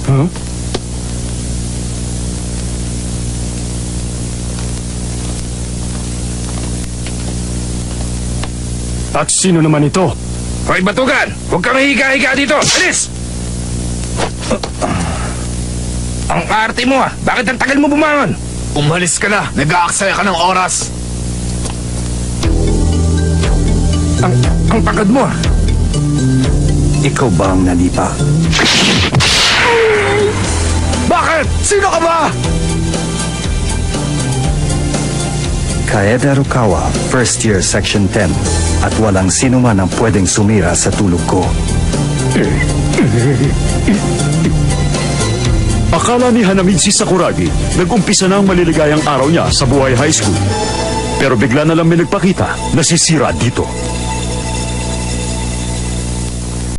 Huh? At sino naman ito? Hoy, Batugan! Huwag kang higa-higa dito! Alis! Ang arte mo ah! Bakit ang tagal mo bumangon? Umalis ka na. Nag-aaksaya ka ng oras. Ang pagod mo ah! Ikaw ba ang nanipa? Bakit? Sino ka ba? Kaeda Rukawa, first year, section 10. At walang sino man ang pwedeng sumira sa tulog ko. Akala ni Hanamichi Sakuragi, nag-umpisa na ang maliligayang araw niya sa Buhay High School. Pero bigla na lang may nagpakita na sisira dito.